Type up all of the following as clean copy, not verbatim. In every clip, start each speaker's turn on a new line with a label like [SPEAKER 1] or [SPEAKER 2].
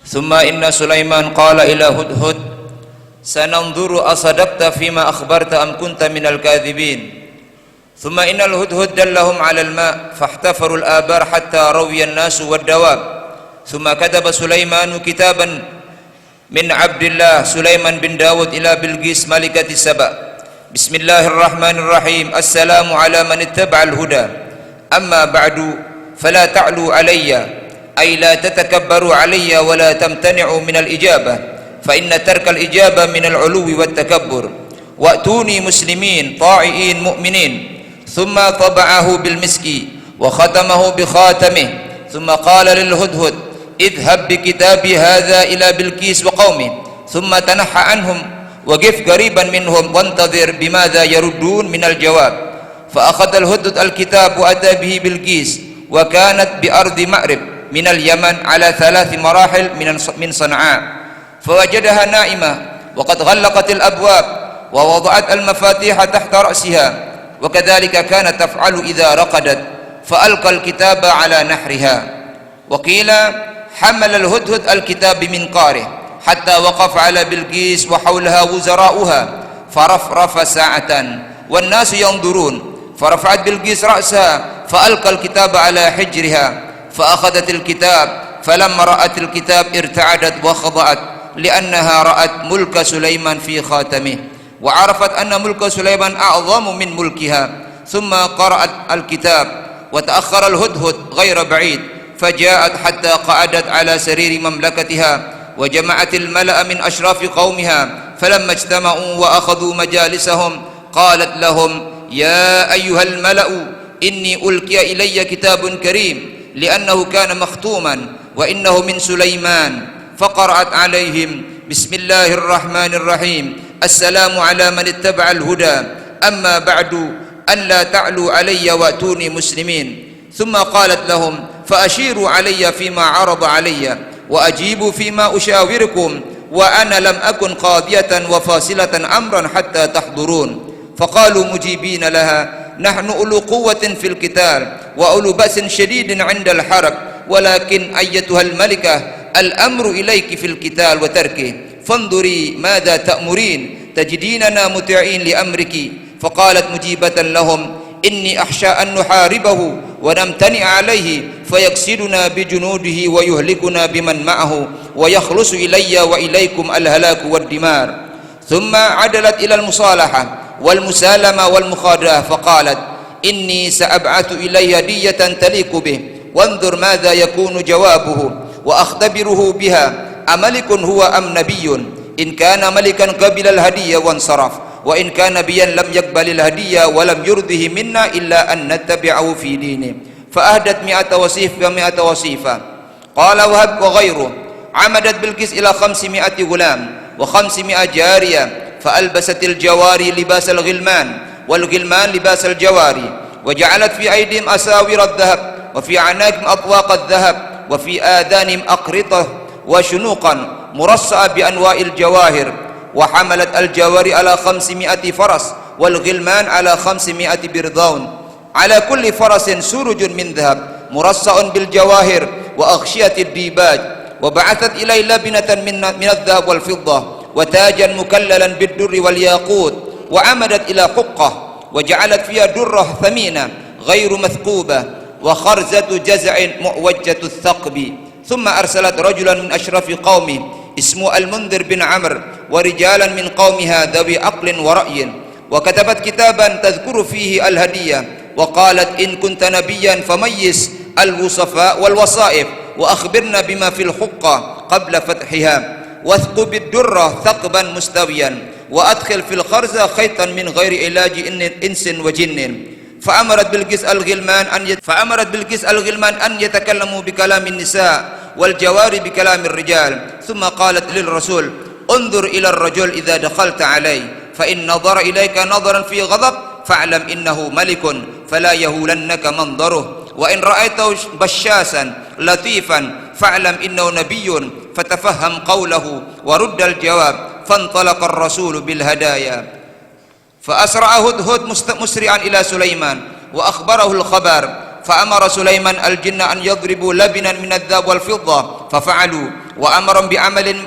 [SPEAKER 1] ثم إن سليمان قال إلى هدهد سننظر أصدقت فيما أخبرت أم كنت من الكاذبين ثم إن الهدهد دلهم على الماء فاحتفروا الآبار حتى روي الناس والدواب ثم كتب سليمان كتابا من عبد الله سليمان بن داود إلى بلقيس ملكة سبأ بسم الله الرحمن الرحيم السلام على من اتبع الهدى أما بعد فلا تعلوا علي أي لا تتكبروا علي ولا تمتنعوا من الإجابة فإن ترك الإجابة من العلو والتكبر وأتوني مسلمين طائعين مؤمنين ثم طبعه بالمسك وختمه بخاتمه ثم قال للهدهد اذهب بكتابي هذا إلى بلقيس وقومه ثم تنحى عنهم وقف قريبا منهم وانتظر بماذا يردون من الجواب فأخذ الهدهد الكتاب وأتى به بلقيس وكانت بأرض مأرب من اليمن على 3 مراحل من صنعاء فوجدها نائمة وقد غلقت الأبواب ووضعت المفاتيح تحت رأسها وكذلك كانت تفعل إذا رقدت فألقى الكتاب على نحرها وقيل حمل الهدهد الكتاب بمنقاره حتى وقف على بلقيس وحولها وزراؤها فرفرف ساعة والناس ينظرون فرفعت بلقيس رأسها فألقى الكتاب على حجرها فأخذت الكتاب فلما رأت الكتاب ارتعدت وخضعت لأنها رأت ملك سليمان في خاتمه وعرفت أن ملك سليمان أعظم من ملكها ثم قرأت الكتاب وتأخر الهدهد غير بعيد فجاءت حتى قعدت على سرير مملكتها وجمعت الملأ من أشراف قومها فلما اجتمعوا وأخذوا مجالسهم قالت لهم يا أيها الملأ إني ألقي إلي كتاب كريم لأنه كان مختوما وإنه من سليمان فقرأت عليهم بسم الله الرحمن الرحيم السلام على من اتبع الهدى أما بعد أن لا تعلوا علي وأتوني مسلمين ثم قالت لهم فأشيروا علي فيما عرض علي وأجيبوا فيما أشاوركم وأنا لم أكن قاضية وفاصلة أمرا حتى تحضرون فقالوا مجيبين لها نحن أولو قوة في القتال وأولو بأس شديد عند الحرب ولكن أيتها الملكة الأمر إليك في القتال وتركه فانظري ماذا تأمرين تجديننا مطيعين لأمرك فقالت مجيبة لهم إني أخشى أن نحاربه ونمتنع عليه فيكسدنا بجنوده ويهلكنا بمن معه ويخلص إلي وإليكم الهلاك والدمار ثم عدلت إلى المصالحة والمسالمة والمخادعة فقالت إني سأبعث إليه هدية تليق به وانظر ماذا يكون جوابه وأختبره بها أملك هو أم نبي إن كان ملكا قبل الهدية وانصرف وإن كان نبيا لم يقبل الهدية ولم يرضه منا إلا أن نتبعه في دينه فأهدت 100 وصيف و100 وصيفة قال وهب وغيره عمدت بلقيس إلى 500 غلام و500 جارية فألبست الجواري لباس الغلمان والغلمان لباس الجواري وجعلت في أيديهم أساور الذهب وفي أعناقهم أطواق الذهب وفي آذانهم أقرطة وشنوقا مرصعة بأنواع الجواهر وحملت الجواري على 500 فرس والغلمان على 500 برذون على كل فرس سرج من ذهب مرصع بالجواهر وأغشية الديباج وبعثت إليه لبنة من الذهب والفضة وتاجا مكللا بالدر والياقوت وعمدت إلى حقة وجعلت فيها درة ثمينة غير مثقوبة وخرزة جزع معوجة الثقب ثم أرسلت رجلا من أشرف قومه اسمه المنذر بن عمرو ورجالا من قومها ذوي عقل ورأي وكتبت كتابا تذكر فيه الهدية وقالت إن كنت نبيا فميز الوصفاء والوصائف وأخبرنا بما في الحقة قبل فتحها واثقب الدرة ثقبا مستويا وأدخل في الخرزة خيطا من غير علاج إنس وجن فأمرت بلقيس الغلمان أن يتكلموا بكلام النساء والجواري بكلام الرجال ثم قالت للرسول انظر إلى الرجل إذا دخلت عليه فإن نظر إليك نظرا في غضب فاعلم إنه ملك فلا يهولنك منظره وإن رأيته بشاسا لطيفا فاعلم إنه نبي فتفهم قوله ورد الجواب فانطلق الرسول بالهدايا فأسرع هدهد مسرعا إلى سليمان وأخبره الخبر فأمر سليمان الجن أن يضربوا لبنا من الذهب والفضة ففعلوا وأمرهم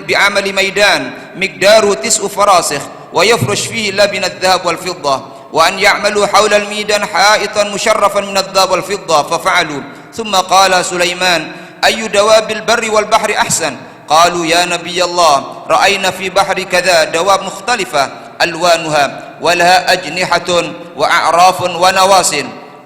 [SPEAKER 1] بعمل ميدان مقداره 9 فراسخ ويفرش فيه لبن الذهب والفضة، وأن يعملوا حول الميدان حائطا مشرفا من الذهب والفضة، ففعلوا. ثم قال سليمان: أي دواب البر والبحر أحسن؟ قالوا: يا نبي الله، رأينا في بحر كذا دواب مختلفة ألوانها ولها أجنحة وأعراف ونواصٍ.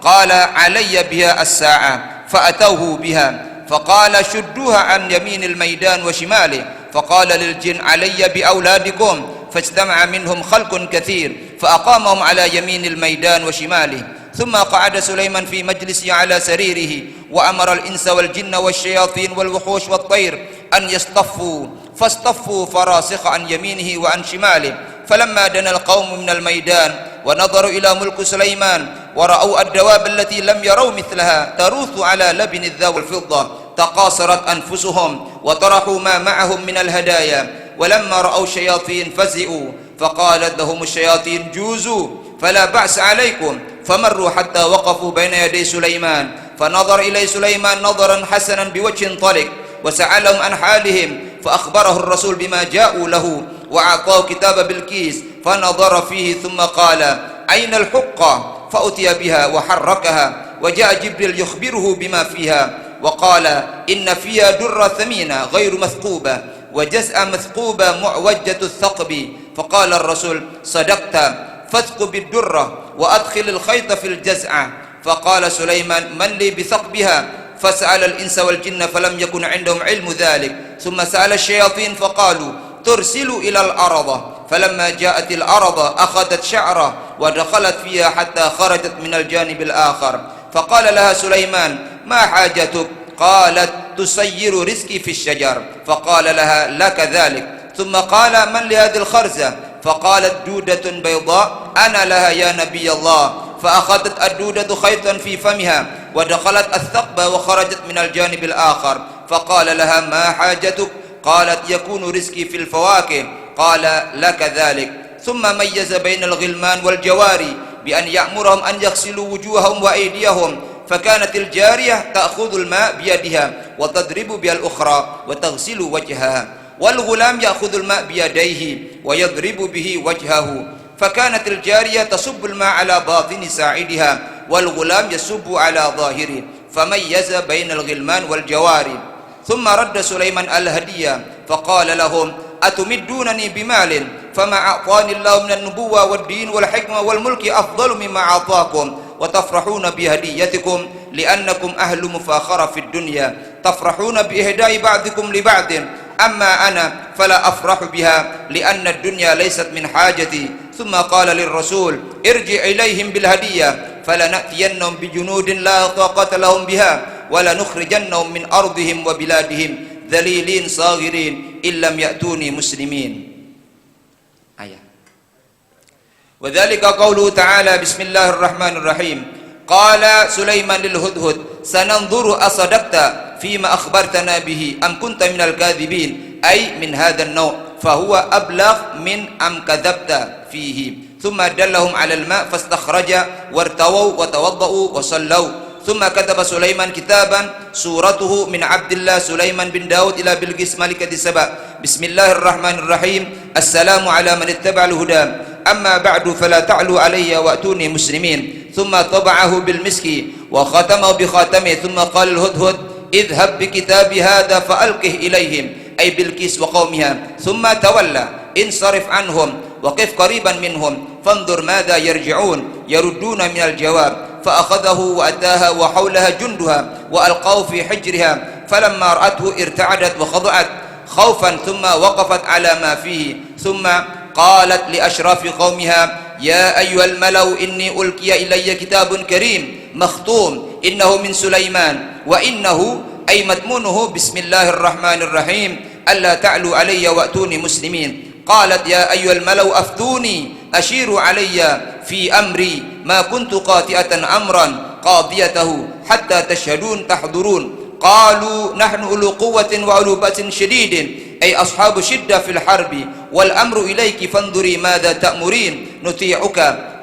[SPEAKER 1] قال: علي بها الساعة. فأتوه بها فقال: شدوها عن يمين الميدان وشماله. فقال للجن: علي بأولادكم. فاجتمع منهم خلق كثير فأقامهم على يمين الميدان وشماله. ثم قعد سليمان في مجلسه على سريره، وأمر الإنس والجن والشياطين والوحوش والطير أن يصطفوا، فاصطفوا فراسخ عن يمينه وعن شماله. فلما دنا القوم من الميدان ونظروا إلى ملك سليمان ورأوا الدواب التي لم يروا مثلها تروث على لبن الذهب والفضة، تقاصرت أنفسهم وطرحوا ما معهم من الهدايا. ولما رأوا الشياطين فزعوا، فقالت لهم الشياطين: جوزوا فلا بأس عليكم. فمروا حتى وقفوا بين يدي سليمان، فنظر إليه سليمان نظرا حسنا بوجه طلق، وسألهم عن حالهم، فأخبره الرسول بما جاءوا له، وأعطاه كتاب بلقيس فنظر فيه، ثم قال: أين الحقة؟ فأتي بها وحركها، وجاء جبريل يخبره بما فيها، وقال: إن فيها درة ثمينة غير مثقوبة، وجزء مثقوبة معوجة الثقب. فقال الرسول: صدقت، فاثقب الدرة وأدخل الخيط في الجزعة. فقال سليمان: من لي بثقبها؟ فسأل الإنس والجن فلم يكن عندهم علم ذلك. ثم سأل الشياطين فقالوا: ترسلوا إلى الأرض. فلما جاءت الأرض أخذت شعره ودخلت فيها حتى خرجت من الجانب الآخر. فقال لها سليمان: ما حاجتك؟ قالت: تسير رزقي في الشجر. فقال لها: لك ذلك. ثم قال: من لهذه الخرزة؟ فقالت: دودة بيضاء أنا لها يا نبي الله. فأخذت الدودة خيطا في فمها ودخلت الثقب وخرجت من الجانب الآخر. فقال لها: ما حاجتك؟ قالت: يكون رزقي في الفواكه. قال: لك ذلك. ثم ميز بين الغلمان والجواري بأن يأمرهم أن يغسلوا وجوههم وأيديهم. فكانت الجارية تأخذ الماء بيدها وتضرب بها الأخرى وتغسل وجهها، والغلام يأخذ الماء بيديه ويضرب به وجهه. فكانت الجارية تصب الماء على باطن ساعدها، والغلام يصب على ظاهره. فميز بين الغلمان والجواري. ثم رد سليمان الهدية فقال لهم: أتمدونني بمال؟ فما أعطاني الله من النبوة والدين والحكمة والملك أفضل مما أعطاكم، وتفرحون بهديتكم لأنكم أهل مفاخرة في الدنيا، تفرحون بإهداء بعضكم لبعض، أما أنا فلا أفرح بها لأن الدنيا ليست من حاجتي. ثم قال للرسول: ارجع إليهم بالهدية فلنأتينهم بجنود لا طاقة لهم بها ولنخرجنهم من أرضهم وبلادهم ذليلين صاغرين إن لم يأتوني مسلمين. آية. وذلك قوله تعالى: بسم الله الرحمن الرحيم. قال سليمان للهدهد: سننظر أصدقت فيما أخبرتنا به أم كنت من الكاذبين، أي من هذا النوع، فهو أبلغ من أم كذبت فيه. ثم دلهم على الماء فاستخرج وارتووا وتوضؤوا وصلوا. ثم كتب سليمان كتابا سورته من عبد الله سليمان بن داود إلى بلقيس ملكة سبأ. بسم الله الرحمن الرحيم. السلام على من اتبع الهدى، أما بعد فلا تعلوا علي وأتوني مسلمين. ثم طبعه بالمسك وختمه بخاتمه. ثم قال الهدهد: اذهب بكتابي هذا فألقه إليهم، أي بلقيس وقومها، ثم تولى، انصرف عنهم وقف قريبا منهم فانظر ماذا يرجعون، يردون من الجواب. فأخذه وأتاها وحولها جندها وألقاه في حجرها، فلما رأته ارتعدت وخضعت خوفا، ثم وقفت على ما فيه. ثم قالت لأشراف قومها: يا أيها الملأ إني ألقي إلي كتاب كريم مختوم إنه من سليمان وإنه أي مضمونه بسم الله الرحمن الرحيم ألا تعلوا علي وأتوني مسلمين. قالت: يا أيها الملأ أفتوني أشيروا علي في أمري ما كنت قاطئة أمرا قاضيته حتى تشهدون تحضرون. قالوا: نحن أولو قوة وأولو بأس شديد، أي أصحاب شدة في الحرب، والأمر إليك فانظري ماذا تأمرين نطيعك.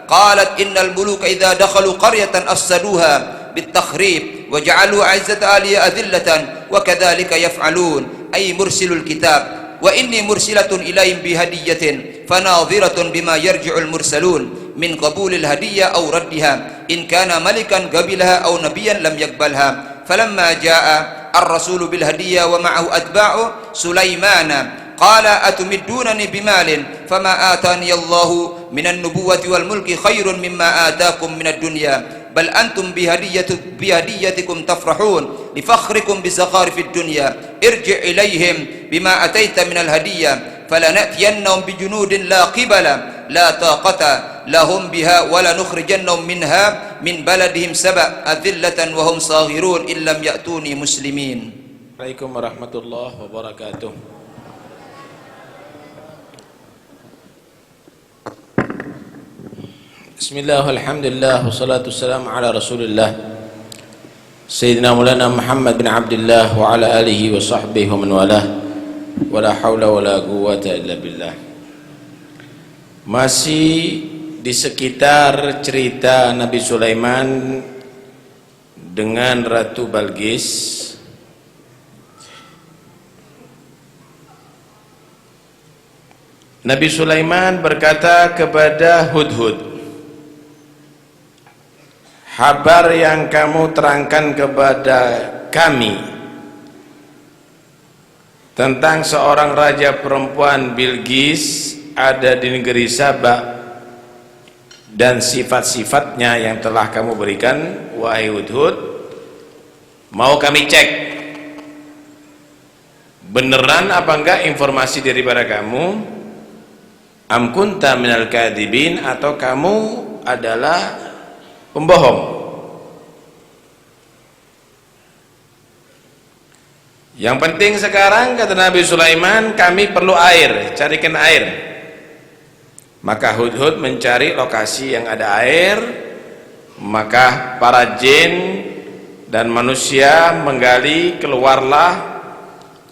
[SPEAKER 1] قالت: إن الملوك إذا دخلوا قرية أفسدوها بالتخريب وجعلوا أعزة أهلها أذلة وكذلك يفعلون. ay mursilul kitab, wa inni mursilatun ilaihim bihadiyatin fanadhiratun bima yarji'ul mursalun min qabulil hadiyah aw raddiha in kana malikan qabilaha aw nabiyyan lam yaqbalha. Falamma jaa ar-rasulu bil hadiyah wa ma'ahu atba'u Sulaimana qala atumiddunani bimalin fama atani Allahu minan nubuwwati wal mulki khairun mimma atakum minad dunya bal antum bihadiyatikum tafrahun lifakhrikum bizakharifid dunya irji' ilaihim bima ataita minal hadiyah falanatiyannahum bijunudin la qibala la taqata lahum biha wala nukhrijannahum minha min baladihim sab'a adillatan wa hum saghirun illam ya'tuni muslimin.
[SPEAKER 2] Waalaikumsalam warahmatullahi wabarakatuh. Bismillah, alhamdulillah, wassalatu wassalamu ala rasulillah Sayyidina Maulana Muhammad bin Abdullah wa ala alihi wa sahbihi wa man walah wa la hawla wa la quwwata illa billah. Masih di sekitar cerita Nabi Sulaiman dengan Ratu Balqis. Nabi Sulaiman berkata kepada Hudhud, "Kabar yang kamu terangkan kepada kami tentang seorang raja perempuan Bilqis ada di negeri Saba dan sifat-sifatnya yang telah kamu berikan, wahai Hudhud, mau kami cek beneran apa enggak informasi daripada kamu, am kunta minal kadhibin, atau kamu adalah pembohong." Yang penting sekarang, kata Nabi Sulaiman, kami perlu air, carikan air. Maka Hudhud mencari lokasi yang ada air. Maka para jin dan manusia menggali, keluarlah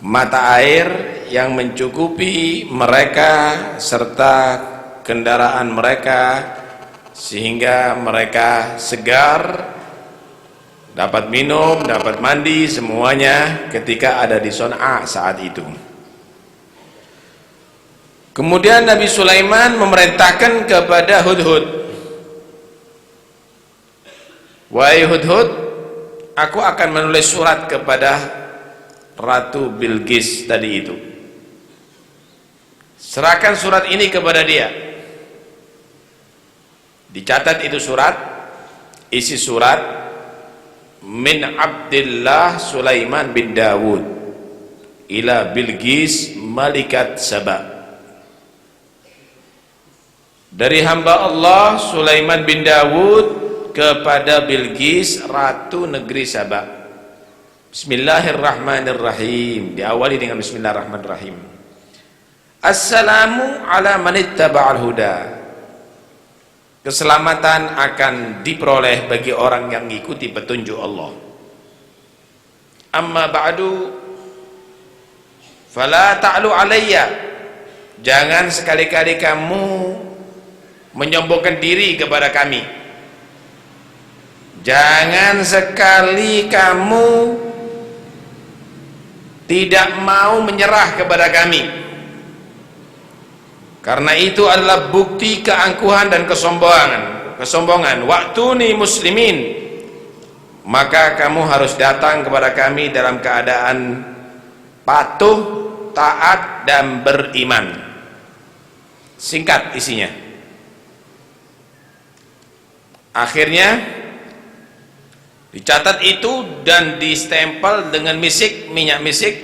[SPEAKER 2] mata air yang mencukupi mereka serta kendaraan mereka, sehingga mereka segar, dapat minum, dapat mandi, semuanya ketika ada di Son'a saat itu. Kemudian Nabi Sulaiman memerintahkan kepada Hudhud, wahai Hudhud, aku akan menulis surat kepada Ratu Bilqis tadi itu. Serahkan surat ini kepada dia. Dicatat itu surat, isi surat, min Abdillah Sulaiman bin Dawud ila Bilqis malikat Saba. Dari hamba Allah Sulaiman bin Dawud kepada Bilqis ratu negeri Saba. Bismillahirrahmanirrahim. Diawali dengan bismillahirrahmanirrahim. Assalamu ala man ittaba'al huda. Keselamatan akan diperoleh bagi orang yang mengikuti petunjuk Allah. Amma ba'du, fala ta'lu alayya. Jangan sekali-kali kamu menyombongkan diri kepada kami. Jangan sekali kamu tidak mau menyerah kepada kami, karena itu adalah bukti keangkuhan dan kesombongan. Waktuni muslimin, maka kamu harus datang kepada kami dalam keadaan patuh, taat, dan beriman. Singkat isinya. Akhirnya dicatat itu dan distempel dengan minyak misik,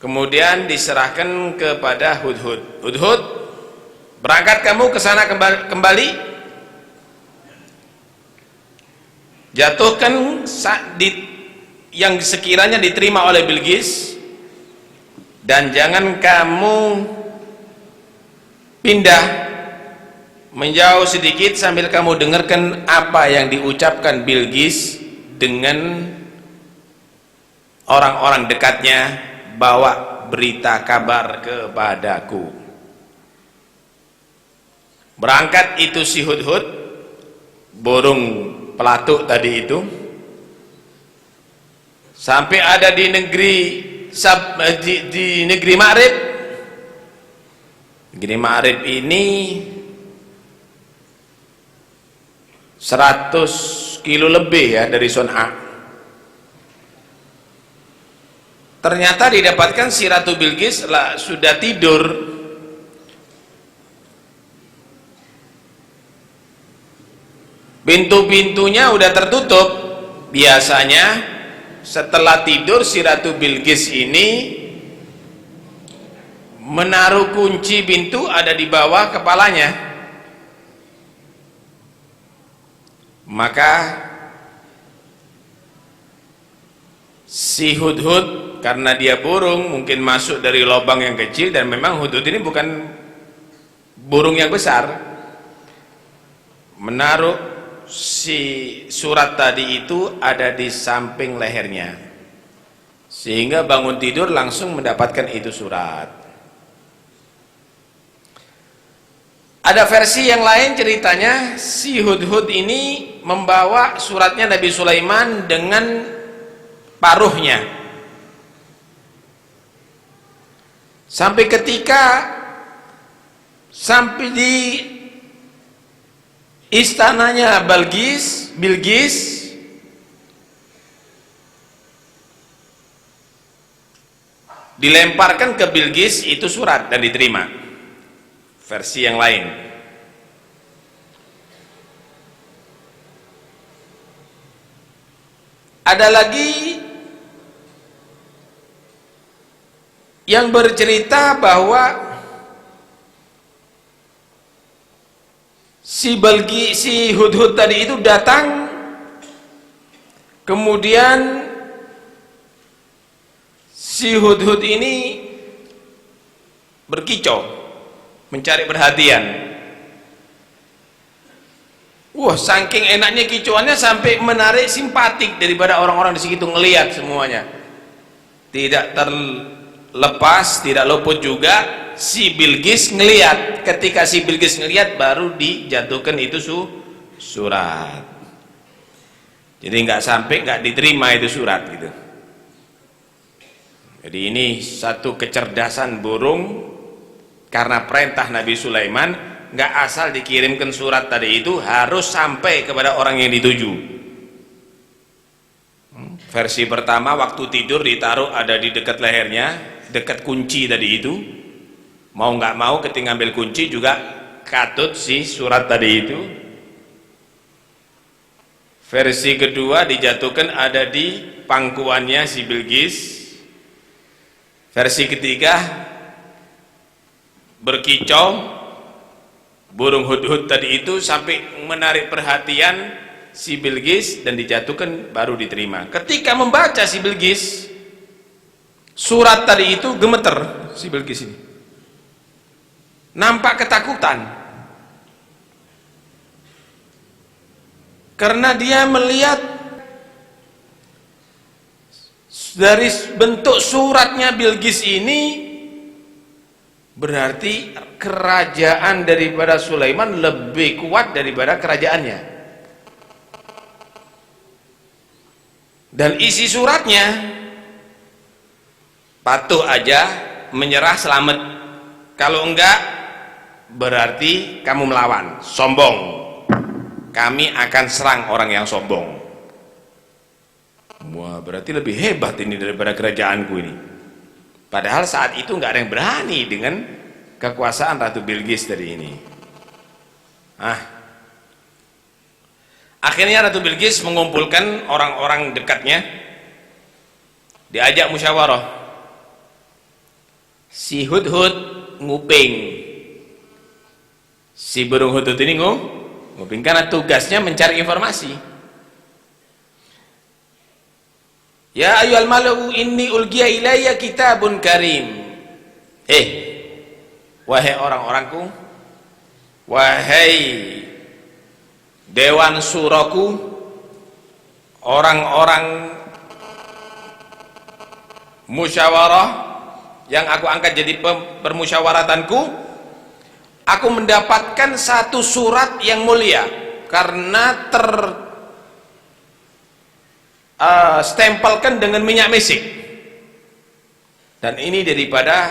[SPEAKER 2] kemudian diserahkan kepada Hudhud. Hudhud, berangkat kamu ke sana kembali, jatuhkan yang sekiranya diterima oleh Bilqis, dan jangan kamu pindah menjauh sedikit sambil kamu dengarkan apa yang diucapkan Bilqis dengan orang-orang dekatnya, bawa berita kabar kepadaku. Berangkat itu si Hudhud, burung pelatuk tadi itu, sampai ada di negeri di negeri Ma'rib. Negeri Ma'rib ini 100 kilo lebih ya dari Son'a. Ternyata didapatkan si Ratu Bilqis sudah tidur. Pintu-pintunya udah tertutup. Biasanya setelah tidur si Ratu Bilqis ini menaruh kunci pintu ada di bawah kepalanya. Maka si Hudhud, karena dia burung, mungkin masuk dari lubang yang kecil, dan memang Hudhud ini bukan burung yang besar, menaruh si surat tadi itu ada di samping lehernya, sehingga bangun tidur langsung mendapatkan itu surat. Ada versi yang lain ceritanya si Hudhud ini membawa suratnya Nabi Sulaiman dengan paruhnya. Sampai ketika sampai di istananya Bilqis, dilemparkan ke Bilqis itu surat dan diterima. Versi yang lain. Ada lagi yang bercerita bahwa si Hudhud tadi itu datang, kemudian si Hudhud ini berkicau mencari perhatian. Wah, saking enaknya kicauannya sampai menarik simpatik daripada orang-orang di situ ngelihat semuanya. Tidak terlepas, tidak luput juga si Bilqis ngelihat. Ketika si Bilqis ngelihat baru dijatuhkan itu surat. Jadi nggak diterima itu surat gitu. Jadi ini satu kecerdasan burung, karena perintah Nabi Sulaiman nggak asal dikirimkan surat tadi itu, harus sampai kepada orang yang dituju. Versi pertama waktu tidur ditaruh ada di dekat lehernya, dekat kunci tadi itu. Mau nggak mau ketika ambil kunci juga katut si surat tadi itu. Versi kedua dijatuhkan ada di pangkuannya si Bilqis. Versi ketiga berkicau burung Hudhud tadi itu sampai menarik perhatian si Bilqis dan dijatuhkan baru diterima. Ketika membaca si Bilqis surat tadi itu, gemeter si Bilqis ini, nampak ketakutan karena dia melihat dari bentuk suratnya Bilqis ini berarti kerajaan daripada Sulaiman lebih kuat daripada kerajaannya, dan isi suratnya patuh aja menyerah selamat, kalau enggak berarti kamu melawan, sombong, kami akan serang orang yang sombong. Wah, berarti lebih hebat ini daripada kerajaanku ini. Padahal saat itu nggak ada yang berani dengan kekuasaan Ratu Bilqis tadi ini. Akhirnya Ratu Bilqis mengumpulkan orang-orang dekatnya, diajak musyawarah. Si Hudhud nguping, si burung Hudhud ini nguping karena tugasnya mencari informasi. Ya ayyuhal malau inni ulgiya ilayya kitabun karim. Wahai orang-orangku, wahai dewan suraku, orang-orang musyawarah yang aku angkat jadi permusyawaratanku, aku mendapatkan satu surat yang mulia karena stempelkan dengan minyak misik. Dan ini daripada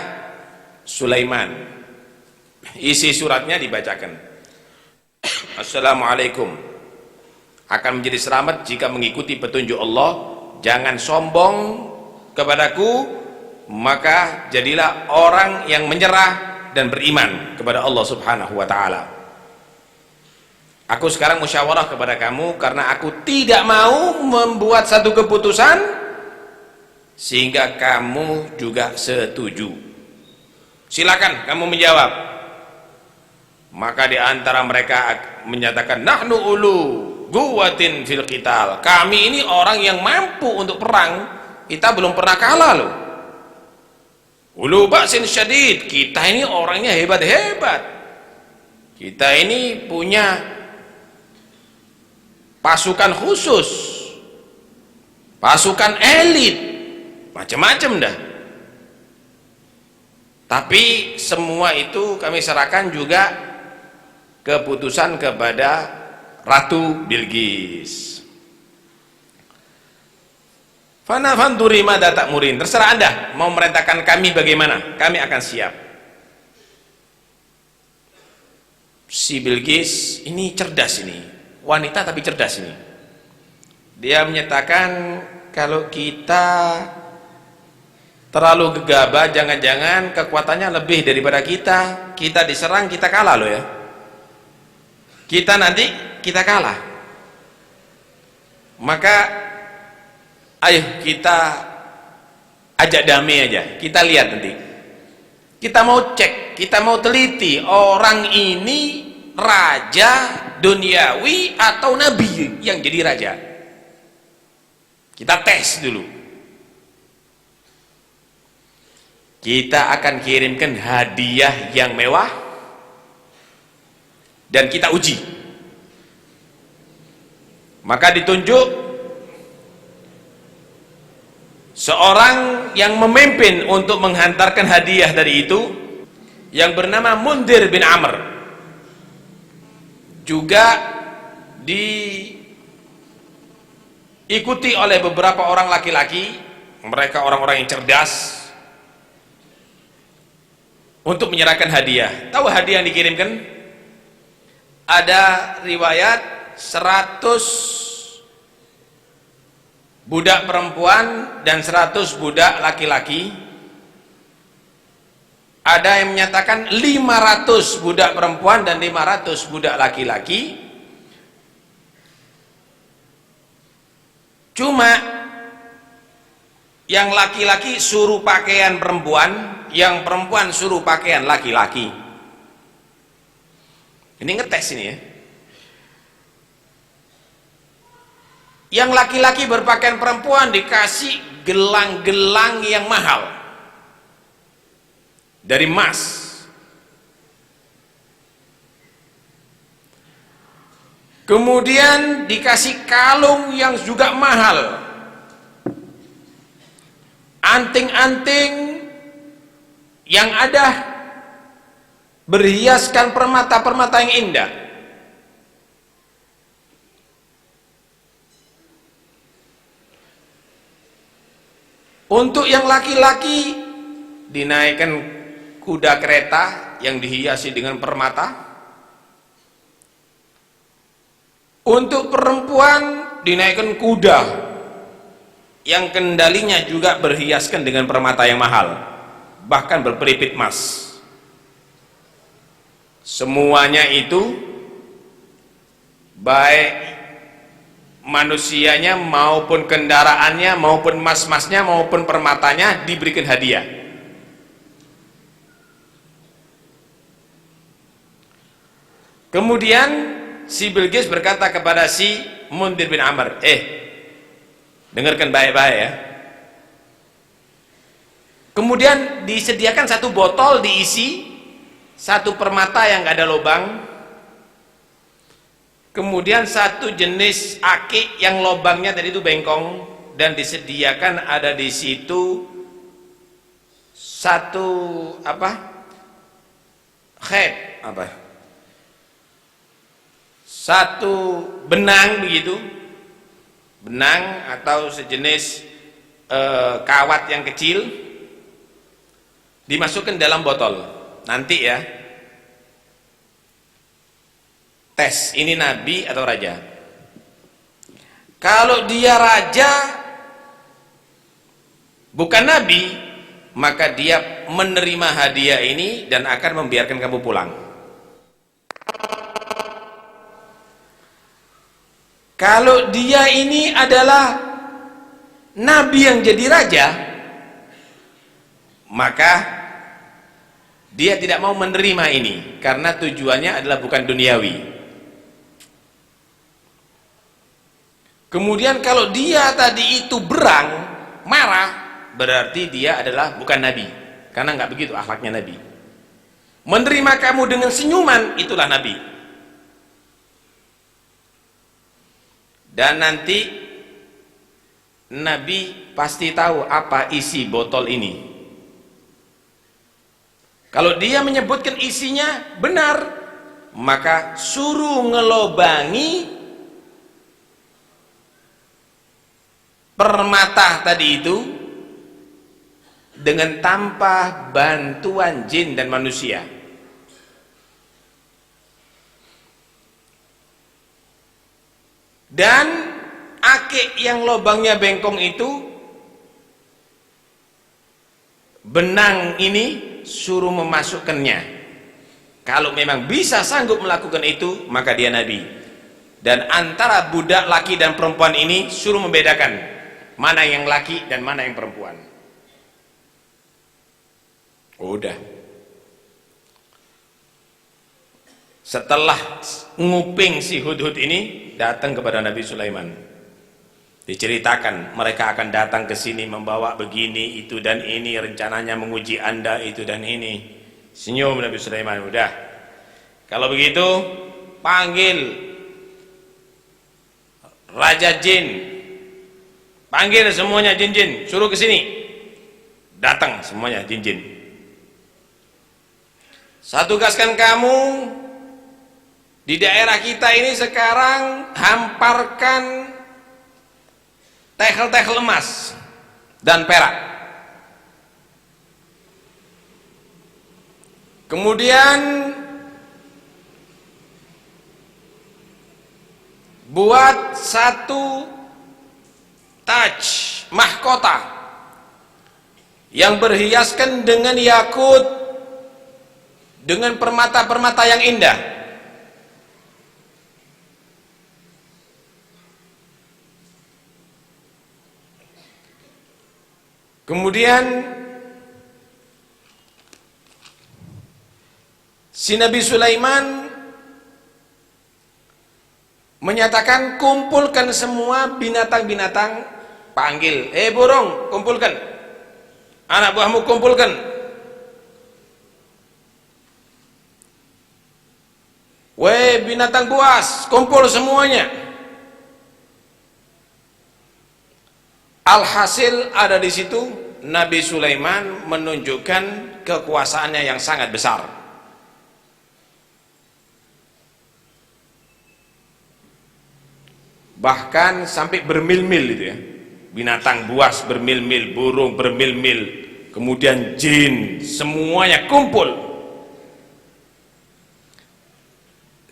[SPEAKER 2] Sulaiman. Isi suratnya dibacakan. Assalamualaikum. Akan menjadi selamat jika mengikuti petunjuk Allah. Jangan sombong kepadaku, maka jadilah orang yang menyerah dan beriman kepada Allah Subhanahu wa ta'ala. Aku sekarang musyawarah kepada kamu karena aku tidak mau membuat satu keputusan sehingga kamu juga setuju. Silakan kamu menjawab. Maka di antara mereka menyatakan, nahnu ulu quwwatin fil qital. Kami ini orang yang mampu untuk perang. Kita belum pernah kalah loh. Ulu ba'sin syadid. Kita ini orangnya hebat-hebat. Kita ini punya pasukan khusus, pasukan elit, macam-macam dah. Tapi semua itu kami serahkan juga keputusan kepada Ratu Bilqis. Fana fanduri madza ta'murin. Terserah Anda mau merintahkan kami bagaimana, kami akan siap. Si Bilqis ini cerdas ini, wanita tapi cerdas ini. Dia menyatakan kalau kita terlalu gegabah, jangan-jangan kekuatannya lebih daripada kita. Kita diserang, kita kalah loh ya. Kita nanti kita kalah. Maka ayo kita ajak damai aja. Kita lihat nanti. Kita mau cek, kita mau teliti orang ini raja duniawi atau nabi yang jadi raja. Kita tes dulu. Kita akan kirimkan hadiah yang mewah dan kita uji. Maka ditunjuk seorang yang memimpin untuk menghantarkan hadiah dari itu, yang bernama Mundhir bin Amr. Juga diikuti oleh beberapa orang laki-laki, mereka orang-orang yang cerdas, untuk menyerahkan hadiah. Tahu hadiah yang dikirimkan? Ada riwayat 100 budak perempuan dan 100 budak laki-laki. Ada yang menyatakan 500 budak perempuan dan 500 budak laki-laki. Cuma yang laki-laki suruh pakaian perempuan, yang perempuan suruh pakaian laki-laki. Ini ngetes ini ya. Yang laki-laki berpakaian perempuan dikasih gelang-gelang yang mahal dari emas. Kemudian dikasih kalung yang juga mahal, anting-anting yang ada berhiaskan permata-permata yang indah. Untuk yang laki-laki dinaikkan kuda kereta yang dihiasi dengan permata. Untuk perempuan dinaikkan kuda yang kendalinya juga berhiaskan dengan permata yang mahal, bahkan berperipit emas. Semuanya itu baik manusianya maupun kendaraannya maupun emas-emasnya maupun permatanya diberikan hadiah. Kemudian si Bilqis berkata kepada si Mundhir bin Amr, dengarkan baik-baik ya. Kemudian disediakan satu botol diisi satu permata yang gak ada lubang, kemudian satu jenis akik yang lubangnya tadi itu bengkong, dan disediakan ada di situ satu satu benang begitu, benang atau sejenis kawat yang kecil, dimasukkan dalam botol. Nanti ya tes ini nabi atau raja. Kalau dia raja bukan nabi, maka dia menerima hadiah ini dan akan membiarkan kamu pulang. Kalau dia ini adalah nabi yang jadi raja, maka dia tidak mau menerima ini karena tujuannya adalah bukan duniawi. Kemudian kalau dia tadi itu berang, marah, berarti dia adalah bukan nabi, karena nggak begitu akhlaknya nabi. Menerima kamu dengan senyuman, itulah nabi. Dan nanti nabi pasti tahu apa isi botol ini. Kalau dia menyebutkan isinya benar, maka suruh ngelobangi permata tadi itu dengan tanpa bantuan jin dan manusia. Dan akik yang lobangnya bengkong itu, benang ini suruh memasukkannya. Kalau memang bisa sanggup melakukan itu, maka dia nabi. Dan antara budak laki dan perempuan ini suruh membedakan mana yang laki dan mana yang perempuan. Udah. Setelah nguping si Hudhud ini datang kepada Nabi Sulaiman, diceritakan mereka akan datang ke sini membawa begini itu dan ini, rencananya menguji anda itu dan ini. Senyum Nabi Sulaiman, udah kalau begitu panggil Raja Jin, panggil semuanya jin-jin, suruh ke sini. Datang semuanya jin-jin. Saya tugaskan kamu di daerah kita ini sekarang hamparkan tehel-tehel emas dan perak. Kemudian buat satu taj mahkota yang berhiaskan dengan yakut, dengan permata-permata yang indah. Kemudian si Nabi Sulaiman menyatakan kumpulkan semua binatang-binatang, panggil, burung kumpulkan, anak buahmu kumpulkan, weh binatang buas kumpul semuanya. Alhasil ada di situ Nabi Sulaiman menunjukkan kekuasaannya yang sangat besar. Bahkan sampai bermil-mil itu ya, binatang buas bermil-mil, burung bermil-mil, kemudian jin, semuanya kumpul.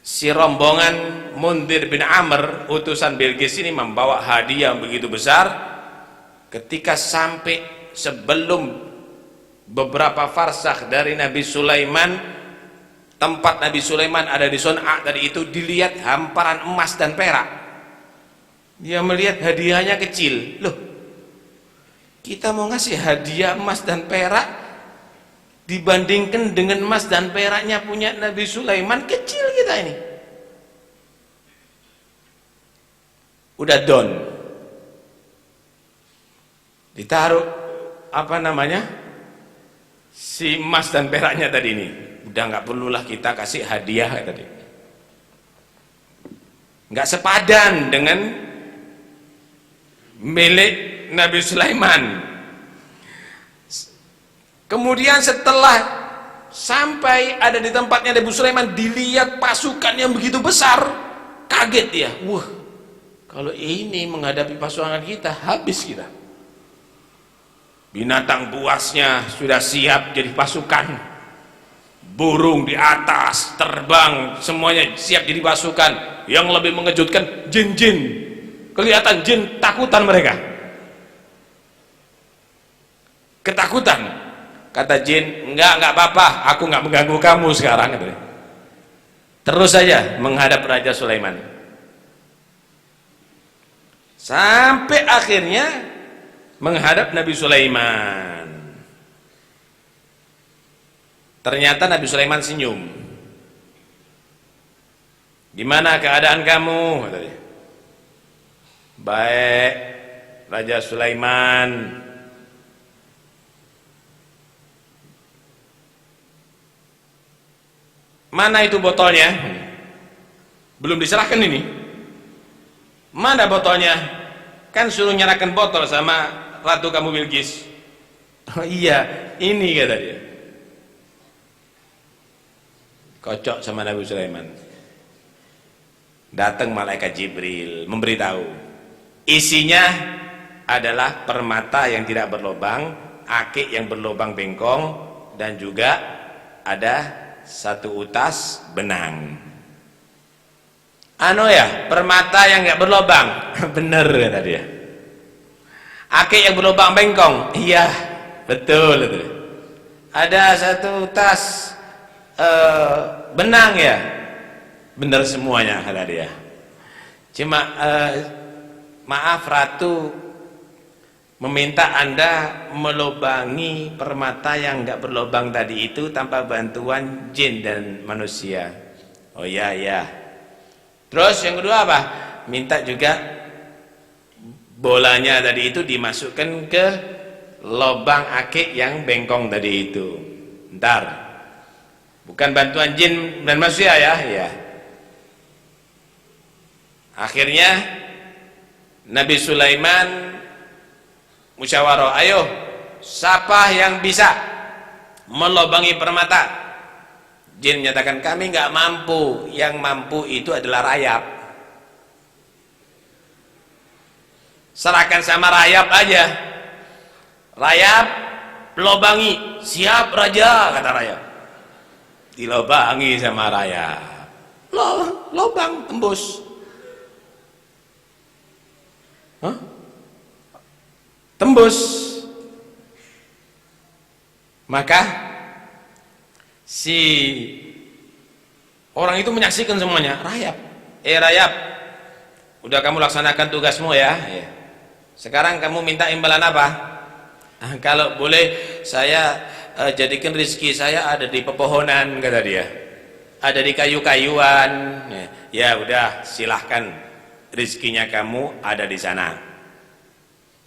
[SPEAKER 2] Si rombongan Mundhir bin Amr, utusan Bilqis ini membawa hadiah begitu besar. Ketika sampai sebelum beberapa farsakh dari Nabi Sulaiman, tempat Nabi Sulaiman ada di Son'a tadi itu, dilihat hamparan emas dan perak. Dia melihat hadiahnya kecil. Loh, kita mau ngasih hadiah emas dan perak dibandingkan dengan emas dan peraknya punya Nabi Sulaiman, kecil kita ini. Udah down. Ditaruh apa namanya si emas dan peraknya tadi ini, udah nggak perlulah kita kasih hadiah tadi, nggak sepadan dengan milik Nabi Sulaiman. Kemudian setelah sampai ada di tempatnya Nabi Sulaiman, dilihat pasukan yang begitu besar, kaget dia. Wah, Kalau ini menghadapi pasukan kita, habis kita. Binatang buasnya sudah siap jadi pasukan, burung di atas terbang, semuanya siap jadi pasukan. Yang lebih mengejutkan, jin-jin, kelihatan jin takutan mereka, ketakutan. Kata jin, enggak apa-apa, aku enggak mengganggu kamu sekarang. Terus saja menghadap Raja Sulaiman. Sampai akhirnya menghadap Nabi Sulaiman. Ternyata Nabi Sulaiman senyum. Gimana keadaan kamu? Katanya. Baik, Raja Sulaiman. Mana itu botolnya? Belum diserahkan ini. Mana botolnya? Kan suruh nyerahkan botol sama ratu kamu Bilqis. Oh iya, ini kata dia. Kocok sama Nabi Sulaiman. Datang malaikat Jibril memberitahu. Isinya adalah permata yang tidak berlobang, akik yang berlobang bengkong, dan juga ada satu utas benang. Ya, permata yang nggak berlobang. Bener kata dia. Akik yang berlobang bengkong. Iya, betul itu. Ada satu tas benang ya. Bener semuanya kata dia. Cuma maaf Ratu, meminta Anda melobangi permata yang nggak berlobang tadi itu tanpa bantuan jin dan manusia. Oh iya ya. Terus yang kedua apa? Minta juga bolanya tadi itu dimasukkan ke lobang akik yang bengkong tadi itu. Ntar, bukan bantuan jin dan manusia ya. Ya. Akhirnya Nabi Sulaiman musyawarah, ayo siapa yang bisa melobangi permata? Jin menyatakan kami nggak mampu, yang mampu itu adalah rayap. Serahkan sama rayap aja. Rayap lobangi, siap raja kata rayap. Dilobangi sama rayap. Lobang tembus. Hah? Tembus. Maka si orang itu menyaksikan semuanya. Rayap, rayap, udah kamu laksanakan tugasmu ya. Sekarang kamu minta imbalan apa? Kalau boleh saya jadikan rezeki saya ada di pepohonan kata dia, ada di kayu-kayuan. Ya udah silahkan, rezekinya kamu ada di sana.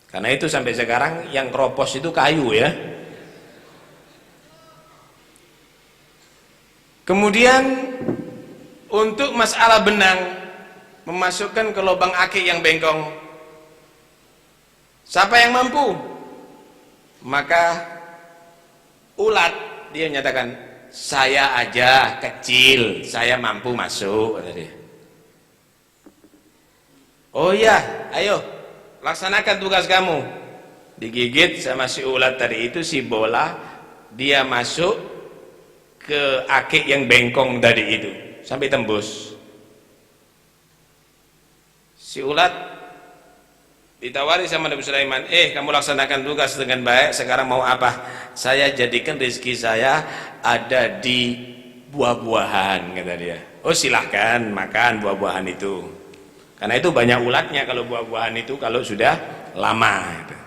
[SPEAKER 2] Karena itu sampai sekarang yang keropos itu kayu ya. Kemudian untuk masalah benang, memasukkan ke lubang akik yang bengkong, siapa yang mampu? Maka ulat dia menyatakan, saya aja kecil, saya mampu masuk kata dia. Oh iya, ayo laksanakan tugas kamu. Digigit sama si ulat tadi itu, si bola, dia masuk ke akik yang bengkong tadi itu sampai tembus. Si ulat ditawari sama Nabi Sulaiman, kamu laksanakan tugas dengan baik, sekarang mau apa? Saya jadikan rezeki saya ada di buah-buahan kata dia. Oh silahkan makan buah-buahan itu, karena itu banyak ulatnya kalau buah-buahan itu kalau sudah lama gitu.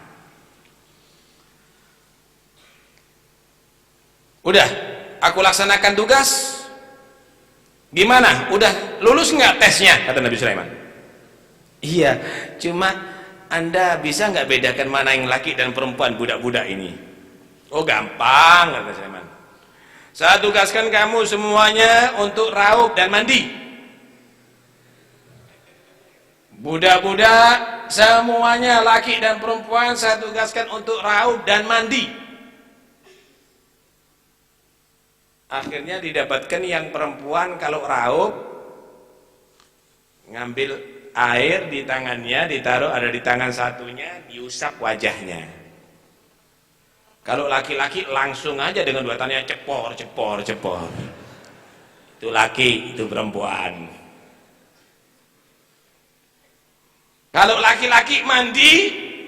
[SPEAKER 2] Udah aku laksanakan tugas. Gimana? Udah lulus nggak tesnya? Kata Nabi Sulaiman. Iya, cuma Anda bisa nggak bedakan mana yang laki dan perempuan budak-budak ini? Oh gampang kata Sulaiman. Saya tugaskan kamu semuanya untuk raup dan mandi. Budak-budak semuanya laki dan perempuan saya tugaskan untuk raup dan mandi. Akhirnya didapatkan yang perempuan kalau raup ngambil air di tangannya ditaruh, ada di tangan satunya, diusap wajahnya. Kalau laki-laki langsung aja dengan dua tangannya cepor. Itu laki, itu perempuan. Kalau laki-laki mandi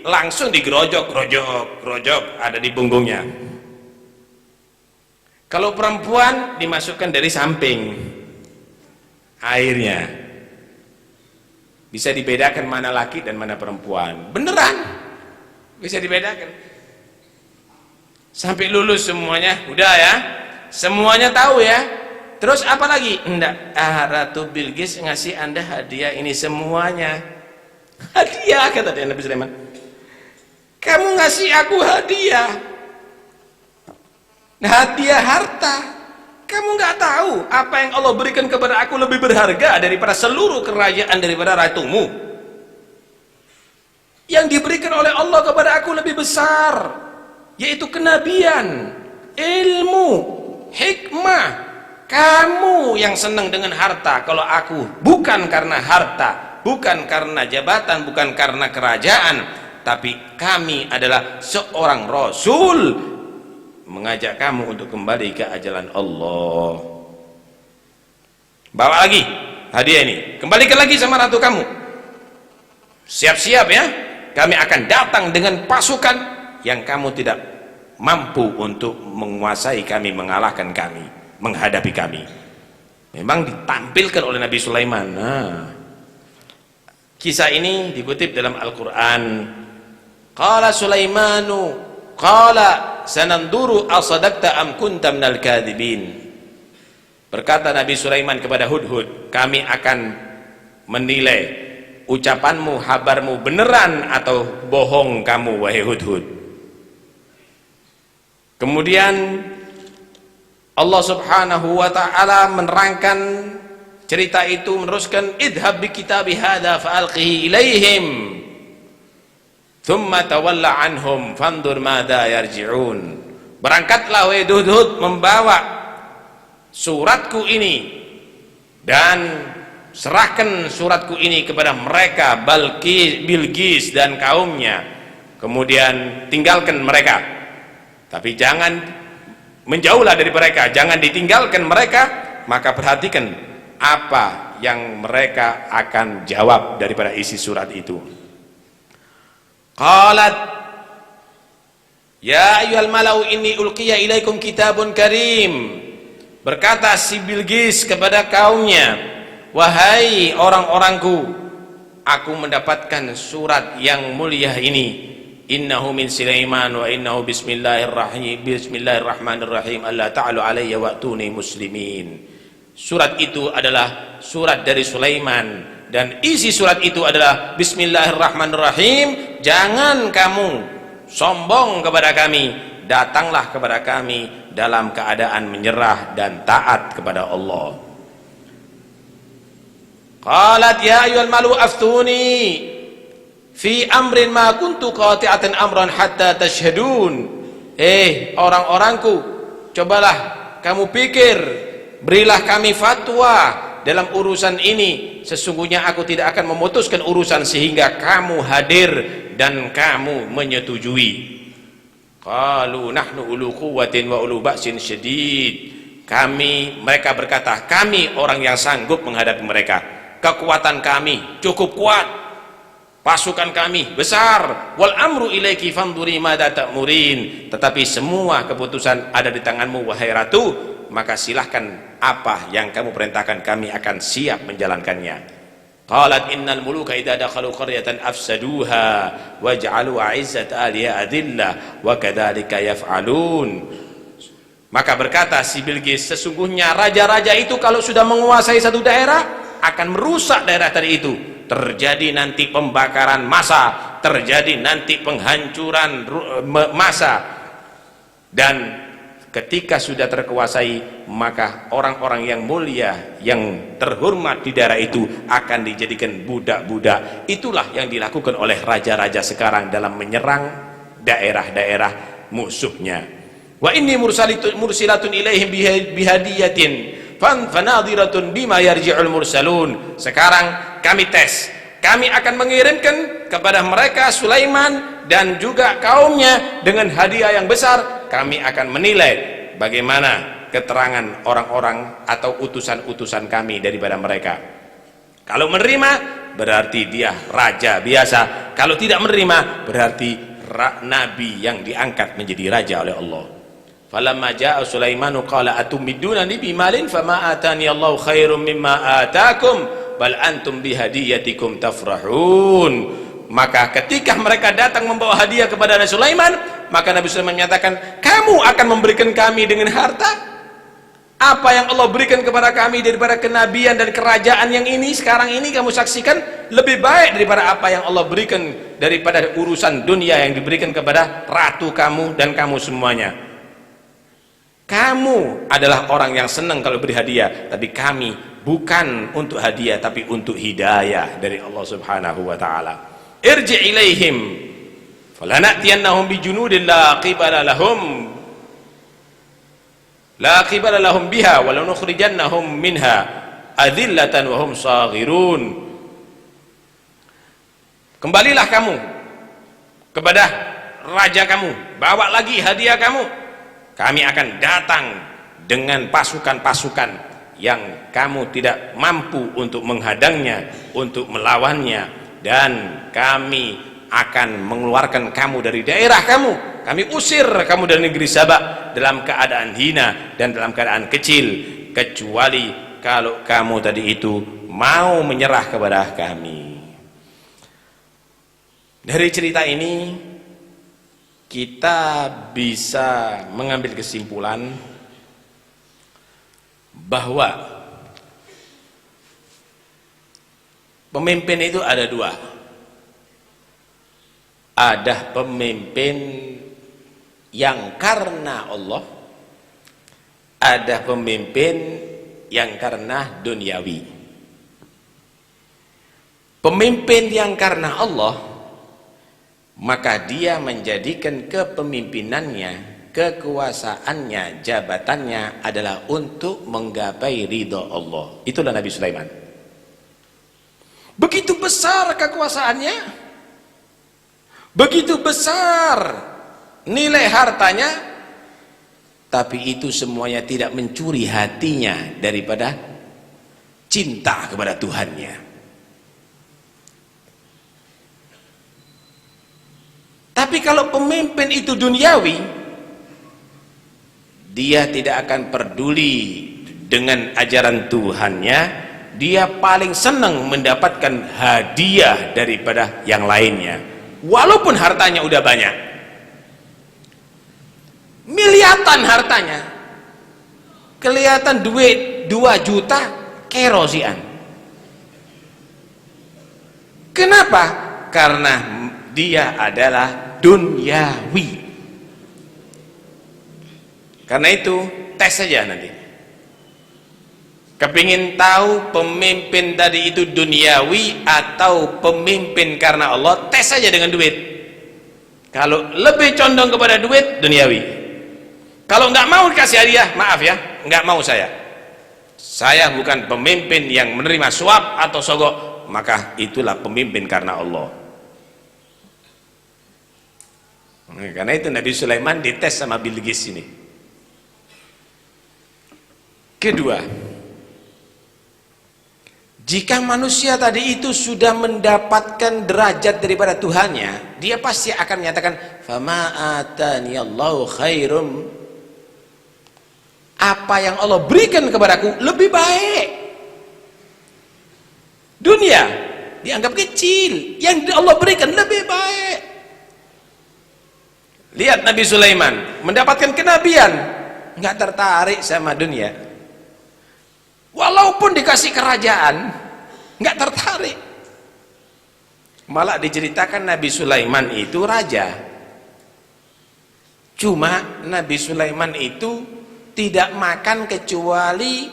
[SPEAKER 2] langsung digerojok, ada di punggungnya. Kalau perempuan dimasukkan dari samping airnya. Bisa dibedakan mana laki dan mana perempuan. Beneran bisa dibedakan. Sampai lulus semuanya, udah ya, semuanya tahu ya. Terus apa lagi? Enggak, Ratu Bilqis ngasih Anda hadiah ini semuanya. Hadiah, kata Nabi Sulaiman. Kamu ngasih aku hadiah. Hadiah harta. Kamu nggak tahu apa yang Allah berikan kepada aku lebih berharga daripada seluruh kerajaan daripada ratumu. Yang diberikan oleh Allah kepada aku lebih besar, yaitu kenabian, ilmu, hikmah. Kamu yang senang dengan harta, kalau aku bukan karena harta, bukan karena jabatan, bukan karena kerajaan, tapi kami adalah seorang rasul mengajak kamu untuk kembali ke ajalan Allah. Bawa lagi hadiah ini, kembalikan lagi sama ratu kamu. Siap-siap ya, kami akan datang dengan pasukan yang kamu tidak mampu untuk menguasai kami, mengalahkan kami, menghadapi kami. Memang ditampilkan oleh Nabi Sulaiman. Kisah ini dikutip dalam Al-Quran. Qala Sulaimanu qala sananduru asadakta am kunta minal kadhibin. Berkata Nabi Sulaiman kepada Hudhud, kami akan menilai ucapanmu, habarmu beneran atau bohong kamu wahai Hudhud. Kemudian Allah Subhanahu wa ta'ala menerangkan cerita itu, meneruskan, idhab bi kitabi hadza fa'alqihi ilaihim thumma tawalla anhum fandur madza yarji'un. Berangkatlah wahai Hudhud membawa suratku ini dan serahkan suratku ini kepada mereka, Bilqis dan kaumnya. Kemudian tinggalkan mereka, tapi jangan menjauhlah dari mereka, jangan ditinggalkan mereka. Maka perhatikan apa yang mereka akan jawab daripada isi surat itu. Qalat ya ayyuhal malau inni ulqiya ilaikum kitabun karim. Berkata si Bilqis kepada kaumnya, wahai orang-orangku, aku mendapatkan surat yang mulia ini. Innahu min Sulaiman wa innahu bismillahirrahmanirrahim alla ta'alu alayya wa'tuni muslimin. Surat itu adalah surat dari Sulaiman dan isi surat itu adalah bismillahirrahmanirrahim, jangan kamu sombong kepada kami, datanglah kepada kami dalam keadaan menyerah dan taat kepada Allah. Qalat ya ayyuhal malu aftuni fi amrin ma kuntu qati'atan amran hatta tashhadun. Orang-orangku, cobalah kamu pikir, berilah kami fatwa dalam urusan ini. Sesungguhnya aku tidak akan memutuskan urusan sehingga kamu hadir dan kamu menyetujui. Qalu nahnu ulu quwwatin wa ulu ba'sin syadid. Mereka berkata, kami orang yang sanggup menghadapi mereka. Kekuatan kami cukup kuat, pasukan kami besar. Wal amru ilaiki fanduri madza ta'murin. Tetapi semua keputusan ada di tanganmu wahai ratu, maka silahkan apa yang kamu perintahkan, kami akan siap menjalankannya. Qalat innal muluka idza dakhalu qaryatan afsaduha waj'alu 'izzata ahliha adillah wa kadzalika yaf'alun. Maka berkata si Bilqis, sesungguhnya raja-raja itu kalau sudah menguasai satu daerah akan merusak daerah tadi itu. Terjadi nanti pembakaran massa, terjadi nanti penghancuran massa, dan ketika sudah terkuasai maka orang-orang yang mulia, yang terhormat di daerah itu akan dijadikan budak-budak. Itulah yang dilakukan oleh raja-raja sekarang dalam menyerang daerah-daerah musuhnya. Wa inni mursilatun ilaihim bihadiyatin fanadhiratun bima yarji'ul mursalun. Sekarang kami tes kami akan mengirimkan kepada mereka Sulaiman dan juga kaumnya dengan hadiah yang besar. Kami akan menilai bagaimana keterangan orang-orang atau utusan-utusan kami daripada mereka. Kalau menerima berarti dia raja biasa, kalau tidak menerima berarti nabi yang diangkat menjadi raja oleh Allah. Falamma jaa Sulaimanu qala atumidunani bimalin fama atani Allahu khairum mimma atakum bal antum bihadiyatikum tafrahun. Maka ketika mereka datang membawa hadiah kepada Nabi Sulaiman, maka Nabi Sulaiman menyatakan, kamu akan memberikan kami dengan harta apa yang Allah berikan kepada kami daripada kenabian dan kerajaan yang ini sekarang ini kamu saksikan lebih baik daripada apa yang Allah berikan daripada urusan dunia yang diberikan kepada ratu kamu dan kamu semuanya. Kamu adalah orang yang senang kalau beri hadiah, tapi kami bukan untuk hadiah tapi untuk hidayah dari Allah Subhanahu wa taala. Irji' ilaihim falanatiyannahum bijunudin la qibala lahum biha wa lanukhrijannahum minha adillatan wa hum saghirun. Kembalilah kamu kepada raja kamu, bawa lagi hadiah kamu. Kami akan datang dengan pasukan-pasukan yang kamu tidak mampu untuk menghadangnya, untuk melawannya, dan kami akan mengeluarkan kamu dari daerah kamu. Kami usir kamu dari negeri Sabah dalam keadaan hina dan dalam keadaan kecil, kecuali kalau kamu tadi itu mau menyerah kepada kami. Dari cerita ini kita bisa mengambil kesimpulan bahwa pemimpin itu ada dua. Ada pemimpin yang karena Allah, ada pemimpin yang karena duniawi. Pemimpin yang karena Allah, maka dia menjadikan kepemimpinannya, kekuasaannya, jabatannya adalah untuk menggapai ridha Allah. Itulah Nabi Sulaiman. Begitu besar kekuasaannya, begitu besar nilai hartanya, tapi itu semuanya tidak mencuri hatinya daripada cinta kepada Tuhannya. Tapi kalau pemimpin itu duniawi, dia tidak akan peduli dengan ajaran Tuhannya, dia paling senang mendapatkan hadiah daripada yang lainnya, walaupun hartanya udah banyak, miliatan hartanya, kelihatan duit 2 juta kerosian. Kenapa? Karena dia adalah duniawi. Karena itu tes saja nanti. Kepingin tahu pemimpin tadi itu duniawi atau pemimpin karena Allah, tes saja dengan duit. Kalau lebih condong kepada duit, duniawi. Kalau nggak mau dikasih hadiah, maaf ya, nggak mau saya. Saya bukan pemimpin yang menerima suap atau sogok, maka itulah pemimpin karena Allah. Karena itu Nabi Sulaiman dites sama Bilqis ini. Kedua, jika manusia tadi itu sudah mendapatkan derajat daripada Tuhannya, dia pasti akan menyatakan, "Fama atani Allahu khairum." Apa yang Allah berikan kepadaku lebih baik. Dunia dianggap kecil, yang Allah berikan lebih baik. Lihat Nabi Sulaiman mendapatkan kenabian, nggak tertarik sama dunia. Walaupun dikasih kerajaan, nggak tertarik. Malah diceritakan Nabi Sulaiman itu raja. Cuma Nabi Sulaiman itu tidak makan kecuali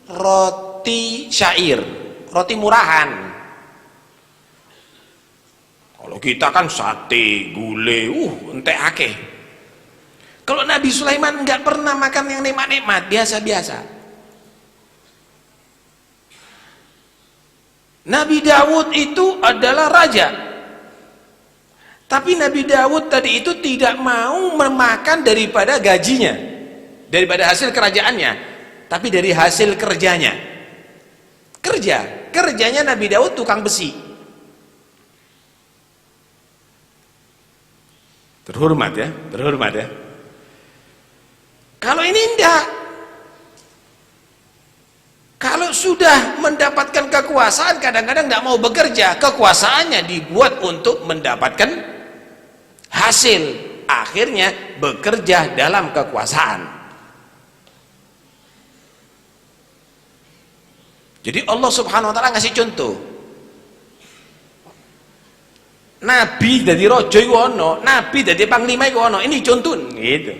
[SPEAKER 2] roti syair, roti murahan. Kalau kita kan sate, gulai, entek akeh. Kalau Nabi Sulaiman nggak pernah makan yang nikmat-nikmat, biasa-biasa. Nabi Daud itu adalah raja, tapi Nabi Daud tadi itu tidak mau memakan daripada gajinya, daripada hasil kerajaannya, tapi dari hasil kerjanya. Kerjanya Nabi Daud tukang besi. Terhormat ya. Kalau ini enggak. Kalau sudah mendapatkan kekuasaan, kadang-kadang enggak mau bekerja. Kekuasaannya dibuat untuk mendapatkan hasil. Akhirnya bekerja dalam kekuasaan. Jadi Allah Subhanahu wa taala ngasih contoh. Nabi dari rojo iku ono, nabi dari panglima iku ono. Ini contoh gitu.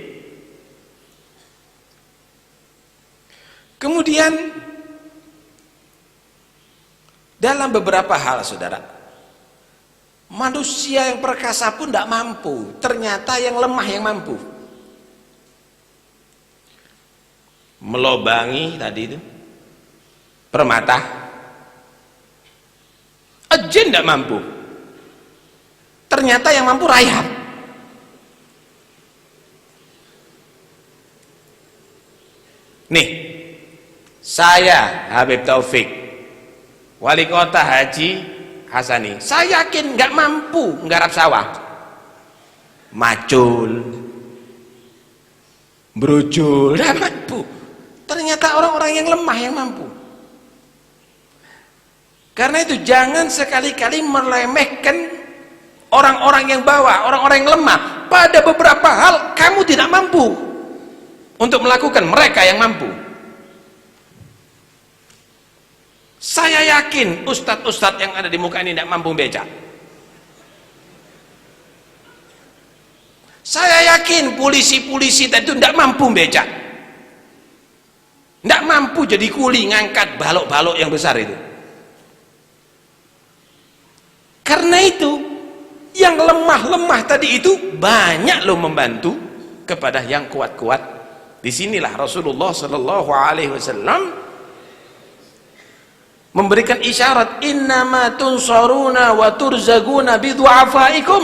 [SPEAKER 2] Kemudian dalam beberapa hal, saudara, manusia yang perkasa pun tidak mampu. Ternyata yang lemah yang mampu. Melobangi tadi itu permata, jin tidak mampu. Ternyata yang mampu rayap. Nih, saya Habib Taufik, wali kota Haji Hasani, saya yakin nggak mampu nggarap sawah, macul, brojol, nggak mampu. Ternyata orang-orang yang lemah yang mampu. Karena itu jangan sekali-kali meremehkan orang-orang yang bawah, orang-orang yang lemah. Pada beberapa hal kamu tidak mampu untuk melakukan, mereka yang mampu. Saya yakin ustadz-ustadz yang ada di muka ini tidak mampu beca. Saya yakin polisi-polisi tadi itu tidak mampu beca. Tidak mampu jadi kuli ngangkat balok-balok yang besar itu. Karena itu yang lemah-lemah tadi itu banyak loh membantu kepada yang kuat-kuat. Disinilah Rasulullah Sallallahu Alaihi Wasallam memberikan isyarat, innama tunsaruna wa turzaguna bidu'afaikum.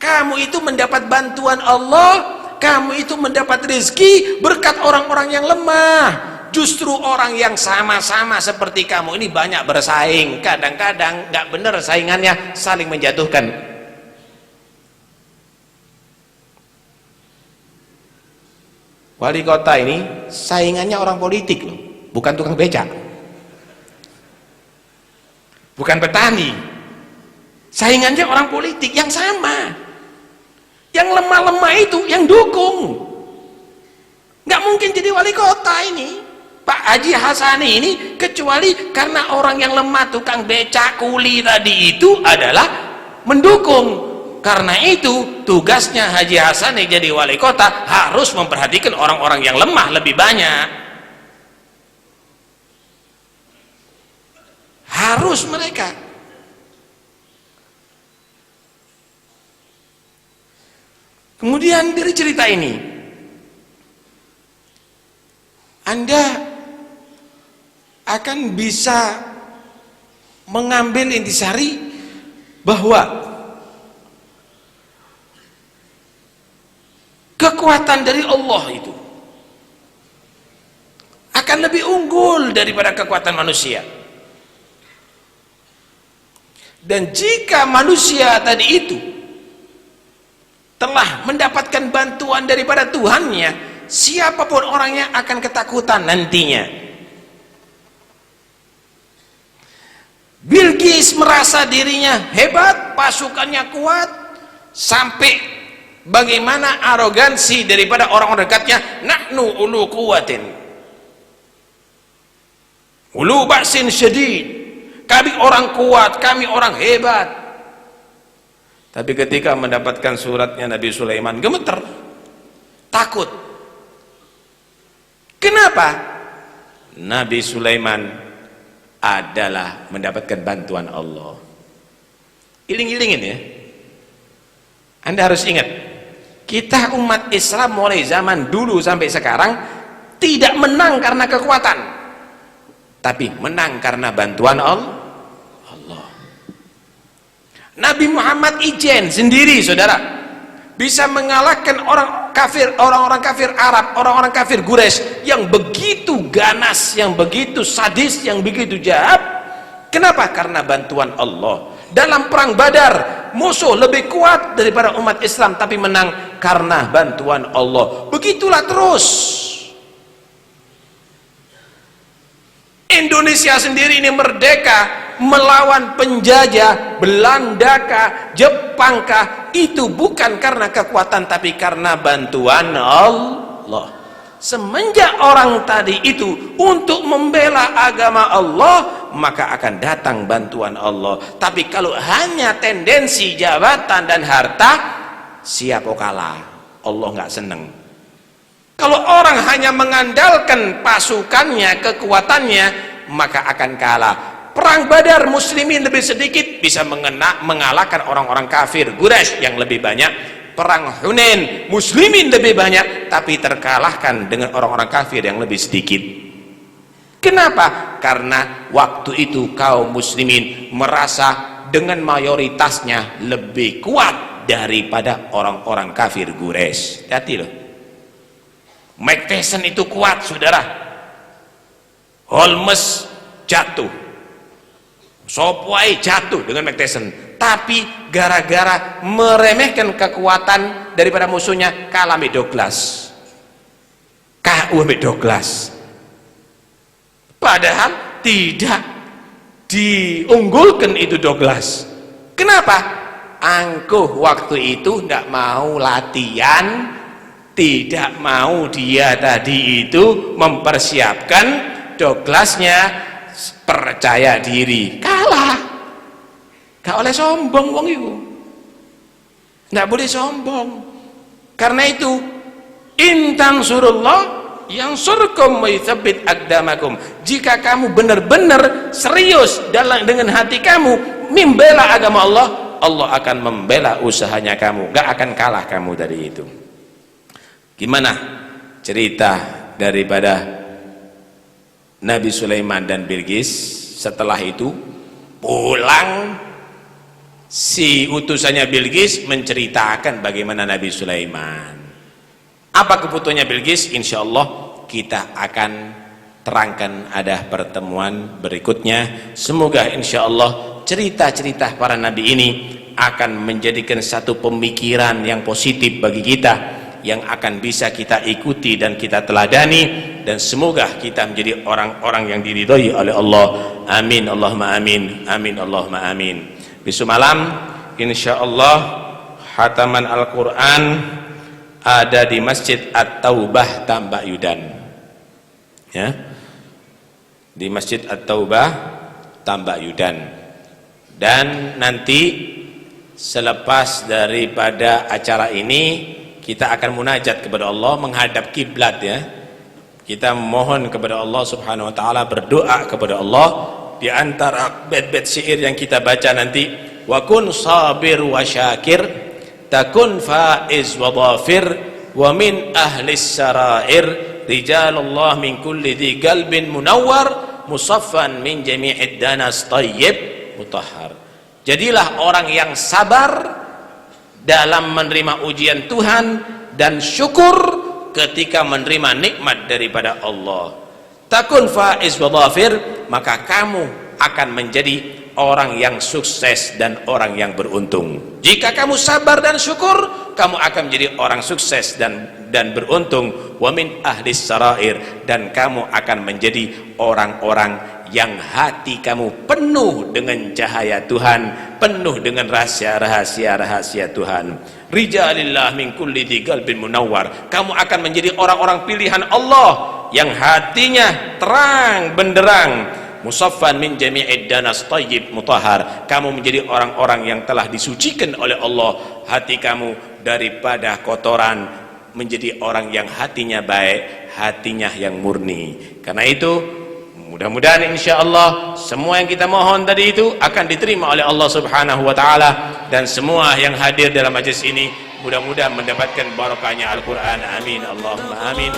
[SPEAKER 2] Kamu itu mendapat bantuan Allah, kamu itu mendapat rezeki berkat orang-orang yang lemah. Justru orang yang sama-sama seperti kamu ini banyak bersaing, kadang-kadang nggak benar saingannya, saling menjatuhkan. Wali kota ini saingannya orang politik loh, bukan tukang becak, bukan petani. Saingannya orang politik yang sama, yang lemah-lemah itu yang dukung. Nggak mungkin jadi wali kota ini Pak Haji Hasani ini, kecuali karena orang yang lemah tukang becak kuli tadi itu adalah mendukung. Karena itu tugasnya Haji Hasani jadi wali kota harus memperhatikan orang-orang yang lemah lebih banyak. Harus mereka. Kemudian dari cerita ini Anda akan bisa mengambil intisari bahwa kekuatan dari Allah itu akan lebih unggul daripada kekuatan manusia. Dan jika manusia tadi itu telah mendapatkan bantuan daripada Tuhannya, siapapun orangnya akan ketakutan nantinya. Bilqis merasa dirinya hebat, pasukannya kuat, sampai bagaimana arogansi daripada orang-orang dekatnya, nahnu ulu quwatin ulu ba'sin syadid, kami orang kuat, kami orang hebat. Tapi ketika mendapatkan suratnya Nabi Sulaiman, gemeter, takut. Kenapa? Nabi Sulaiman adalah mendapatkan bantuan Allah. Iling-ilingin ya. Anda harus ingat, kita umat Islam mulai zaman dulu sampai sekarang tidak menang karena kekuatan, tapi menang karena bantuan Allah. Nabi Muhammad ijen sendiri, saudara, bisa mengalahkan orang kafir, orang-orang kafir Arab, orang-orang kafir Quraisy yang begitu ganas, yang begitu sadis, yang begitu jahat. Kenapa? Karena bantuan Allah. Dalam perang Badar, musuh lebih kuat daripada umat Islam, tapi menang karena bantuan Allah. Begitulah terus. Indonesia sendiri ini merdeka melawan penjajah Belanda kah, Jepang kah, itu bukan karena kekuatan tapi karena bantuan Allah. Semenjak orang tadi itu untuk membela agama Allah, maka akan datang bantuan Allah. Tapi kalau hanya tendensi jabatan dan harta, siap kalah, Allah nggak seneng. Kalau orang hanya mengandalkan pasukannya, kekuatannya, maka akan kalah. Perang Badar muslimin lebih sedikit, bisa mengalahkan orang-orang kafir Quraisy yang lebih banyak. Perang Hunain muslimin lebih banyak, tapi terkalahkan dengan orang-orang kafir yang lebih sedikit. Kenapa? Karena waktu itu kaum muslimin merasa dengan mayoritasnya lebih kuat daripada orang-orang kafir Quraisy. Hati loh, Mike Tyson itu kuat, saudara. Holmes jatuh, Sopwai jatuh dengan Mike Tyson, tapi gara-gara meremehkan kekuatan daripada musuhnya, kalah sama Douglas, KU sama Douglas. Padahal tidak diunggulkan itu Douglas. Kenapa? Angkuh waktu itu tidak mau latihan, tidak mau dia tadi itu mempersiapkan. Douglasnya percaya diri, kalah. Gak oleh sombong wong itu, nggak boleh sombong. Karena itu, intan surullah yang surkum waithabit aqdamakum. Jika kamu benar-benar serius dengan hati kamu membela agama Allah, Allah akan membela usahanya kamu, gak akan kalah kamu dari itu. Gimana cerita daripada Nabi Sulaiman dan Bilqis? Setelah itu pulang, si utusannya Bilqis menceritakan bagaimana Nabi Sulaiman. Apa kebutuhannya Bilqis? Insya Allah kita akan terangkan ada pertemuan berikutnya. Semoga insya Allah cerita-cerita para nabi ini akan menjadikan satu pemikiran yang positif bagi kita, yang akan bisa kita ikuti dan kita teladani, dan semoga kita menjadi orang-orang yang diridhai oleh Allah. Amin Allahumma amin. Amin Allahumma amin. Besok malam insyaallah hataman Al-Quran ada di Masjid At-Taubah Tambak Yudan, ya, di Masjid At-Taubah Tambak Yudan. Dan nanti selepas daripada acara ini kita akan munajat kepada Allah menghadap kiblat, ya. Kita mohon kepada Allah Subhanahu wa taala, berdoa kepada Allah. Di antara bait-bait syair yang kita baca nanti, wa kun sabir wa syakir takun faiz wa dhafir wa min ahlis sarair rijalullah min kulli dhi qalbin munawwar musaffan min jami'id danas tayyib mutahhar. Jadilah orang yang sabar dalam menerima ujian Tuhan dan syukur ketika menerima nikmat daripada Allah. Takun faiz wa dhafir, maka kamu akan menjadi orang yang sukses dan orang yang beruntung. Jika kamu sabar dan syukur, kamu akan menjadi orang sukses dan beruntung. Wa min ahlis sarair, dan kamu akan menjadi orang-orang yang hati kamu penuh dengan cahaya Tuhan, penuh dengan rahasia-rahasia Tuhan. Rijalillah min kulli dhi qalbin munawwar, kamu akan menjadi orang-orang pilihan Allah yang hatinya terang benderang. Musaffan min jami'id danas tayyib mutahhar, kamu menjadi orang-orang yang telah disucikan oleh Allah hati kamu daripada kotoran, menjadi orang yang hatinya baik, hatinya yang murni. Karena itu mudah-mudahan insyaallah semua yang kita mohon tadi itu akan diterima oleh Allah Subhanahu wa taala, dan semua yang hadir dalam majlis ini mudah-mudahan mendapatkan barakahnya Al-Qur'an. Amin Allahumma amin.